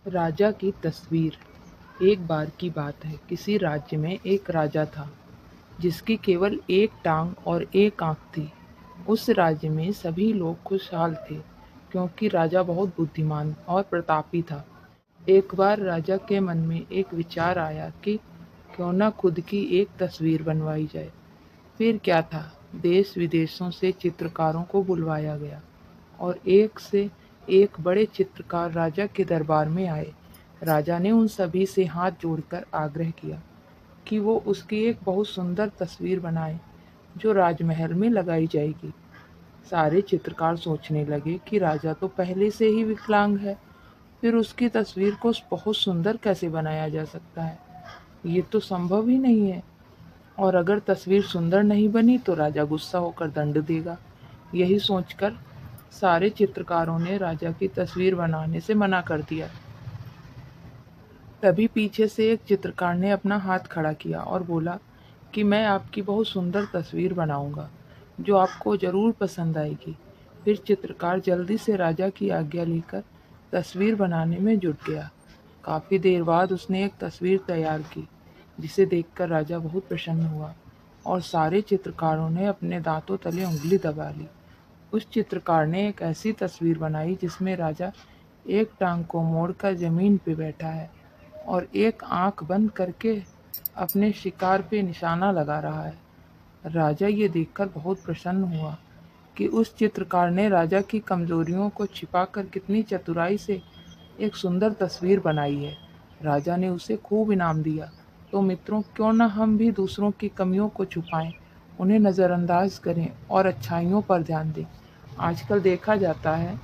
राजा की तस्वीर। एक बार की बात है, किसी राज्य में एक राजा था जिसकी केवल एक टांग और एक आंख थी। उस राज्य में सभी लोग खुशहाल थे क्योंकि राजा बहुत बुद्धिमान और प्रतापी था। एक बार राजा के मन में एक विचार आया कि क्यों न खुद की एक तस्वीर बनवाई जाए। फिर क्या था, देश विदेशों से चित्रकारों को बुलवाया गया और एक से एक बड़े चित्रकार राजा के दरबार में आए। राजा ने उन सभी से हाथ जोड़कर आग्रह किया कि वो उसकी एक बहुत सुंदर तस्वीर बनाए जो राजमहल में लगाई जाएगी। सारे चित्रकार सोचने लगे कि राजा तो पहले से ही विकलांग है, फिर उसकी तस्वीर को बहुत सुंदर कैसे बनाया जा सकता है। ये तो संभव ही नहीं है, और अगर तस्वीर सुंदर नहीं बनी तो राजा गुस्सा होकर दंड देगा। यही सोचकर सारे चित्रकारों ने राजा की तस्वीर बनाने से मना कर दिया। तभी पीछे से एक चित्रकार ने अपना हाथ खड़ा किया और बोला कि मैं आपकी बहुत सुंदर तस्वीर बनाऊंगा जो आपको जरूर पसंद आएगी। फिर चित्रकार जल्दी से राजा की आज्ञा लेकर तस्वीर बनाने में जुट गया। काफी देर बाद उसने एक तस्वीर तैयार की जिसे देखकर राजा बहुत प्रसन्न हुआ और सारे चित्रकारों ने अपने दांतों तले उंगली दबा ली। उस चित्रकार ने एक ऐसी तस्वीर बनाई जिसमें राजा एक टांग को मोड़कर जमीन पे बैठा है और एक आंख बंद करके अपने शिकार पे निशाना लगा रहा है। राजा ये देखकर बहुत प्रसन्न हुआ कि उस चित्रकार ने राजा की कमजोरियों को छिपाकर कितनी चतुराई से एक सुंदर तस्वीर बनाई है। राजा ने उसे खूब इनाम दिया। तो मित्रों, क्यों न हम भी दूसरों की कमियों को छुपाएं, उन्हें नज़रअंदाज करें और अच्छाइयों पर ध्यान दें। आजकल देखा जाता है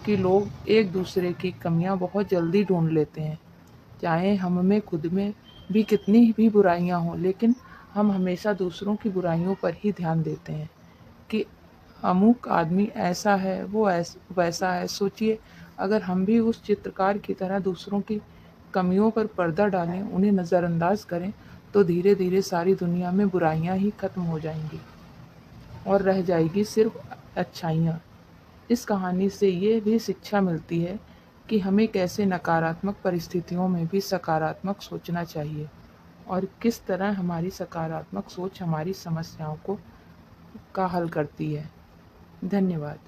कि लोग एक दूसरे की कमियां बहुत जल्दी ढूंढ लेते हैं। चाहे हम में खुद में भी कितनी भी बुराइयां हों, लेकिन हम हमेशा दूसरों की बुराइयों पर ही ध्यान देते हैं कि अमुक आदमी ऐसा है, वो वैसा है। सोचिए, अगर हम भी उस चित्रकार की तरह दूसरों की कमियों पर पर्दा डालें, उन्हें नज़रअंदाज करें, तो धीरे धीरे सारी दुनिया में बुराइयां ही खत्म हो जाएंगी और रह जाएगी सिर्फ अच्छाइयाँ। इस कहानी से ये भी शिक्षा मिलती है कि हमें कैसे नकारात्मक परिस्थितियों में भी सकारात्मक सोचना चाहिए और किस तरह हमारी सकारात्मक सोच हमारी समस्याओं को का हल करती है। धन्यवाद।